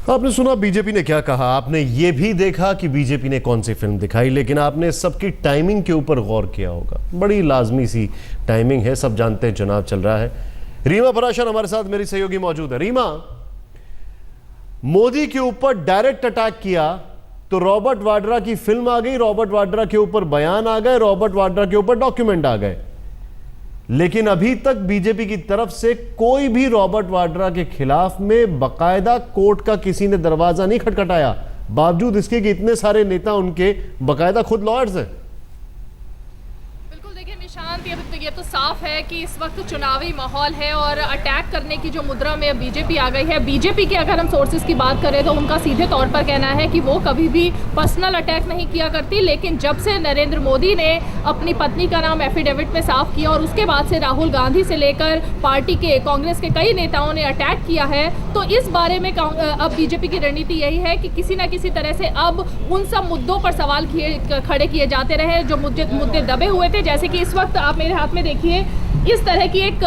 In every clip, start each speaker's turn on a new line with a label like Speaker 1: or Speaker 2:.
Speaker 1: आपने सुना बीजेपी ने क्या कहा, आपने ये भी देखा कि बीजेपी ने कौन सी फिल्म दिखाई, लेकिन आपने सबकी टाइमिंग के ऊपर गौर किया होगा। बड़ी लाजमी सी टाइमिंग है, सब जानते हैं चुनाव चल रहा है। रीमा पराशर हमारे साथ मेरी सहयोगी मौजूद है। रीमा, मोदी के ऊपर डायरेक्ट अटैक किया तो रॉबर्ट वाड्रा की फिल्म आ गई, रॉबर्ट वाड्रा के ऊपर बयान आ गए, रॉबर्ट वाड्रा के ऊपर डॉक्यूमेंट आ गए, लेकिन अभी तक बीजेपी की तरफ से कोई भी रॉबर्ट वाड्रा के खिलाफ में बकायदा कोर्ट का किसी ने दरवाजा नहीं खटखटाया, बावजूद इसके कि इतने सारे नेता उनके बकायदा खुद लॉयर्स हैं।
Speaker 2: निशांत, ये तो साफ है कि इस वक्त चुनावी माहौल है और अटैक करने की जो मुद्रा में बीजेपी आ गई है। बीजेपी के अगर हम सोर्सेज की बात करें तो उनका सीधे तौर पर कहना है कि वो कभी भी पर्सनल अटैक नहीं किया करती, लेकिन जब से नरेंद्र मोदी ने अपनी पत्नी का नाम एफिडेविट में साफ किया और उसके बाद से राहुल गांधी से लेकर पार्टी के कांग्रेस के कई नेताओं ने अटैक किया है, तो इस बारे में अब बीजेपी की रणनीति यही है कि किसी न किसी तरह से अब उन सब मुद्दों पर सवाल खड़े किए जाते रहे जो मुद्दे दबे हुए थे। जैसे कि इस वक्त आप मेरे हाथ में देखिए, इस तरह की एक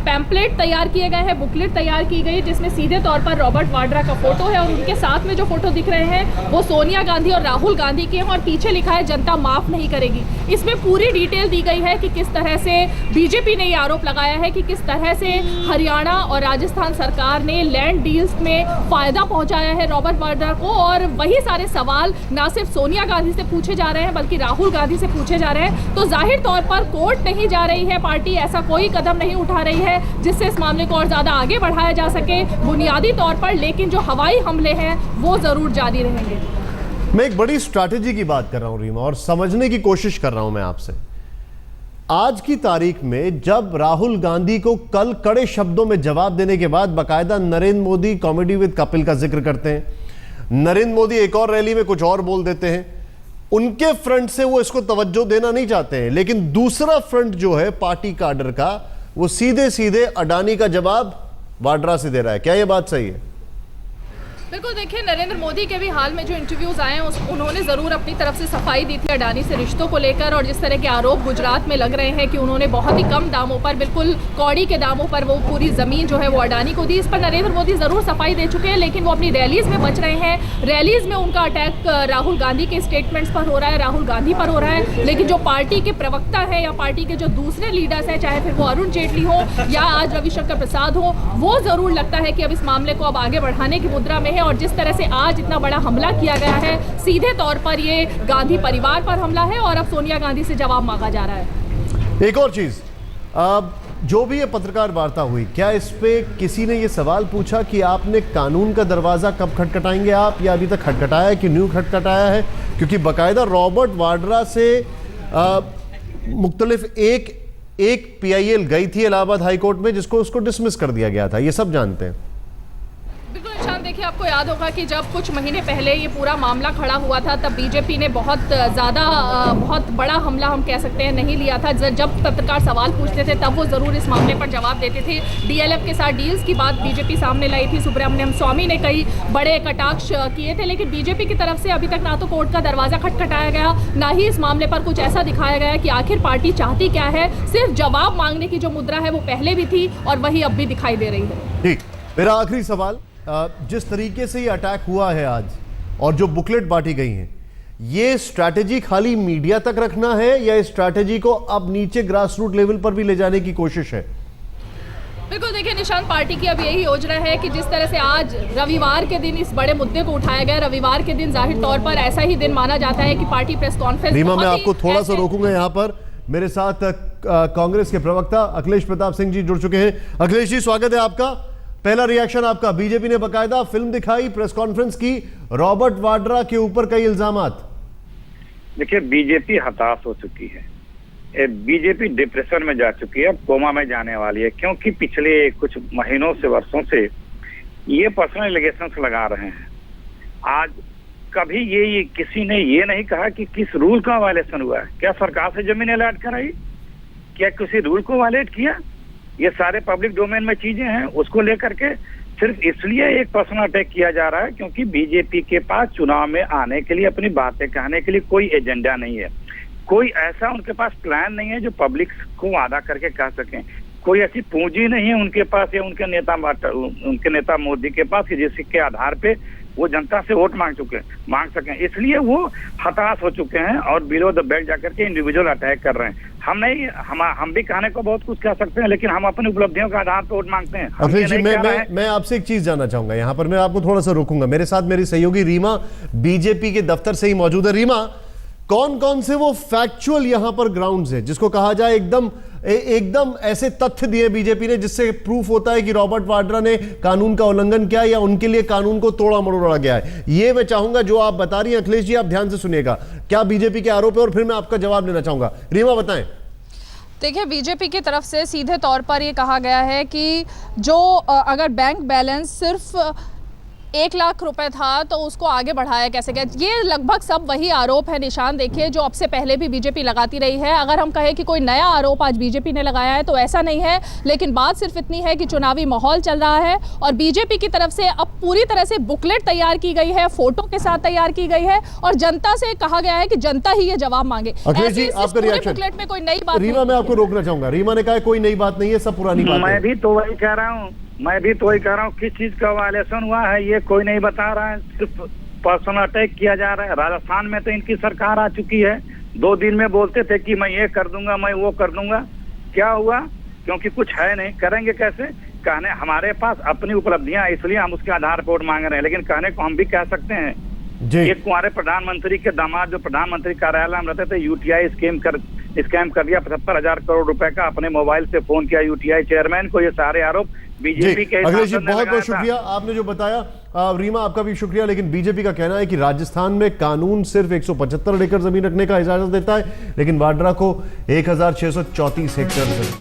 Speaker 2: पैम्पलेट तैयार किए गए हैं, बुकलेट तैयार की गई जिसमें सीधे तौर पर रॉबर्ट वाड्रा का फोटो है और उनके साथ में जो फोटो दिख रहे हैं वो सोनिया गांधी और राहुल गांधी के हैं और पीछे लिखा है जनता माफ नहीं करेगी। इसमें पूरी डिटेल दी गई है कि किस तरह से बीजेपी ने ये आरोप लगाया है कि किस तरह से हरियाणा और राजस्थान सरकार ने लैंड डील्स में फायदा पहुंचाया है रॉबर्ट वाड्रा को, और वही सारे सवाल ना सिर्फ सोनिया गांधी से पूछे जा रहे हैं बल्कि राहुल गांधी से पूछे जा रहे हैं। तो जाहिर तौर पर कोर्ट नहीं जा रही है पार्टी, ऐसा कोई कदम नहीं उठा रही है जिससे इस मामले को और ज्यादा आगे बढ़ाया जा सके बुनियादी तौर पर, लेकिन जो हवाई हमले हैं वो जरूर जारी रहेंगे।
Speaker 1: मैं एक बड़ी स्ट्रैटेजी की बात कर रहा हूं रीमा, और समझने की कोशिश कर रहा हूं मैं आपसे। आज की तारीख में जब राहुल गांधी को कल कड़े शब्दों में जवाब देने के बाद बाकायदा नरेंद्र मोदी कॉमेडी विद कपिल का जिक्र करते हैं, नरेंद्र मोदी एक और रैली में कुछ और बोल देते हैं, उनके फ्रंट से वो इसको तवज्जो देना नहीं चाहते हैं, लेकिन दूसरा फ्रंट जो है पार्टी काडर का, वो सीधे सीधे अडानी का जवाब वाड्रा से दे रहा है। क्या ये बात सही है?
Speaker 2: बिल्कुल, देखिए नरेंद्र मोदी के भी हाल में जो इंटरव्यूज आए हैं उन्होंने ज़रूर अपनी तरफ से सफाई दी थी अडानी से रिश्तों को लेकर, और जिस तरह के आरोप गुजरात में लग रहे हैं कि उन्होंने बहुत ही कम दामों पर, बिल्कुल कौड़ी के दामों पर वो पूरी ज़मीन जो है वो अडानी को दी, इस पर नरेंद्र मोदी ज़रूर सफाई दे चुके हैं, लेकिन वो अपनी रैलीज़ में बच रहे हैं। रैलीज़ में उनका अटैक राहुल गांधी के स्टेटमेंट्स पर हो रहा है, राहुल गांधी पर हो रहा है, लेकिन जो पार्टी के प्रवक्ता है या पार्टी के जो दूसरे लीडर्स हैं, चाहे फिर वो अरुण जेटली हो या आज रविशंकर प्रसाद हो, वो ज़रूर लगता है कि अब इस मामले को अब आगे बढ़ाने की मुद्रा में है। और जिस तरह से आज इतना बड़ा हमला किया गया है, सीधे तौर पर ये गांधी परिवार पर हमला है और अब सोनिया गांधी से जवाब मांगा जा रहा है।
Speaker 1: एक और चीज, जो भी ये पत्रकार वार्ता हुई, क्या इस पे किसी ने ये सवाल पूछा कि आपने कानून का दरवाजा कब खटखटाएंगे आप, या अभी तक खटखटाया है कि न्यू खटखटाया है? क्योंकि बाकायदा रॉबर्ट वाड्रा से मुख्तलिफ एक PIL गई थी इलाहाबाद हाईकोर्ट में, जिसको उसको डिसमिस कर दिया गया था, ये सब जानते हैं।
Speaker 2: देखिए, आपको याद होगा कि जब कुछ महीने पहले ये पूरा मामला खड़ा हुआ था तब बीजेपी ने बहुत बड़ा हमला, हम कह सकते हैं, नहीं लिया था। जब पत्रकार सवाल पूछते थे तब वो ज़रूर इस मामले पर जवाब देते थे। DLF के साथ डील्स की बात बीजेपी सामने लाई थी, सुब्रमण्यम स्वामी ने कई बड़े कटाक्ष किए थे, लेकिन बीजेपी की तरफ से अभी तक ना तो कोर्ट का दरवाज़ा खटखटाया गया, ना ही इस मामले पर कुछ ऐसा दिखाया गया कि आखिर पार्टी चाहती क्या है। सिर्फ जवाब मांगने की जो मुद्रा है वो पहले भी थी और वही अब भी दिखाई दे रही है।
Speaker 1: ठीक, मेरा आखिरी सवाल, जिस तरीके से ये अटैक हुआ है आज और जो बुकलेट बांटी गई है, ये स्ट्रैटेजी खाली मीडिया तक रखना है या इस स्ट्रैटेजी को अब नीचे ग्रास रूट लेवल पर भी ले जाने की कोशिश है?
Speaker 2: बिल्कुल, देखिए निशांत, पार्टी की अब यही योजना है कि जिस तरह से आज रविवार के दिन इस बड़े मुद्दे को उठाया गया, रविवार के दिन जाहिर तौर पर ऐसा ही दिन माना जाता है कि पार्टी प्रेस कॉन्फ्रेंस।
Speaker 1: रीमा, मैं आपको थोड़ा सा रोकूंगा यहाँ पर। मेरे साथ कांग्रेस के प्रवक्ता अखिलेश प्रताप सिंह जी जुड़ चुके हैं। अखिलेश जी, स्वागत है आपका। पहला रिएक्शन आपका, बीजेपी ने बकायदा फिल्म दिखाई, प्रेस कॉन्फ्रेंस की, रॉबर्ट वाड्रा के ऊपर कई इल्जामात।
Speaker 3: देखिए, बीजेपी हताश हो चुकी है, बीजेपी डिप्रेशन में जा चुकी है, अब कोमा में जाने वाली है, क्योंकि पिछले कुछ महीनों से, वर्षों से ये पर्सनल एलिगेशंस लगा रहे हैं। आज कभी ये किसी ने ये नहीं कहा कि किस रूल का वायलेशन हुआ है। क्या सरकार से जमीन अलॉट कराई? क्या किसी रूल को वायलेट किया? ये सारे पब्लिक डोमेन में चीजें हैं, उसको लेकर के सिर्फ इसलिए एक पर्सनल अटैक किया जा रहा है क्योंकि बीजेपी के पास चुनाव में आने के लिए, अपनी बातें कहने के लिए कोई एजेंडा नहीं है, कोई ऐसा उनके पास प्लान नहीं है जो पब्लिक को वादा करके कह सकें। कोई ऐसी पूंजी नहीं है उनके पास या उनके नेता मोदी के पास कि जिसके आधार पे वो जनता से वोट मांग सकें। इसलिए वो हताश हो चुके हैं और बिलो द बेल्ट जाकर के इंडिविजुअल अटैक कर रहे हैं। हम भी कहने को बहुत कुछ कह सकते हैं, लेकिन हम अपनी उपलब्धियों के आधार पर वोट मांगते हैं।
Speaker 1: अखिलेश जी, मैं आपसे एक चीज जानना चाहूंगा, यहाँ पर मैं आपको थोड़ा सा रोकूंगा। मेरे साथ मेरी सहयोगी रीमा बीजेपी के दफ्तर से ही मौजूद है। रीमा, कौन कौन से वो फैक्चुअल यहां पर ग्राउंड्स है जिसको कहा जाए एकदम ऐसे तथ्य दिए बीजेपी ने जिससे प्रूफ होता है कि रॉबर्ट वाड्रा ने कानून का उल्लंघन किया या उनके लिए कानून को तोड़ा मरोड़ा गया है? ये मैं चाहूंगा जो आप बता रही हैं अखिलेश जी, आप ध्यान से सुनिएगा, क्या बीजेपी के आरोप है, और फिर मैं आपका जवाब लेना चाहूंगा। रीमा बताएं।
Speaker 2: देखिए, बीजेपी की तरफ से सीधे तौर पर ये कहा गया है कि जो अगर बैंक बैलेंस सिर्फ 1 लाख रुपए था तो उसको आगे बढ़ाया कैसे गया। ये लगभग सब वही आरोप है निशान, देखिए, जो अब से पहले भी बीजेपी लगाती रही है। अगर हम कहें कि कोई नया आरोप आज बीजेपी ने लगाया है तो ऐसा नहीं है, लेकिन बात सिर्फ इतनी है कि चुनावी माहौल चल रहा है और बीजेपी की तरफ से अब पूरी तरह से बुकलेट तैयार की गई है, फोटो के साथ तैयार की गई है और जनता से कहा गया है कि जनता ही ये जवाब मांगे। बुकलेट में कोई नई बात नहीं।
Speaker 1: रीमा, मैं आपको रोकना चाहूंगा। रीमा ने कहा कोई नई बात नहीं है, सब पुरानी बात है।
Speaker 3: मैं भी तो वही कह रहा हूँ, किस चीज का वायलेशन हुआ है ये कोई नहीं बता रहा है। सिर्फ पर्सनल अटैक किया जा रहा है। राजस्थान में तो इनकी सरकार आ चुकी है, 2 दिन में बोलते थे कि मैं ये कर दूंगा, मैं वो कर दूंगा। क्या हुआ? क्योंकि कुछ है नहीं, करेंगे कैसे? कहने हमारे पास अपनी उपलब्धियां, इसलिए हम उसके आधार पर वोट मांग रहे हैं, लेकिन कहने को हम भी कह सकते हैं। एक कुंवारे प्रधानमंत्री के दामाद जो प्रधानमंत्री कार्यालय में रहते थे, यूटीआई स्कैम कर दिया 75,000 करोड़ रुपए का, अपने मोबाइल से फोन किया यूटीआई चेयरमैन को। ये सारे आरोप बीजेपी के
Speaker 1: अखिलेश जी, बहुत बहुत शुक्रिया आपने जो बताया। रीमा, आपका भी शुक्रिया। लेकिन बीजेपी का कहना है कि राजस्थान में कानून सिर्फ 175 एकड़ जमीन रखने का इजाजत देता है, लेकिन वाड्रा को 1634 हेक्टेयर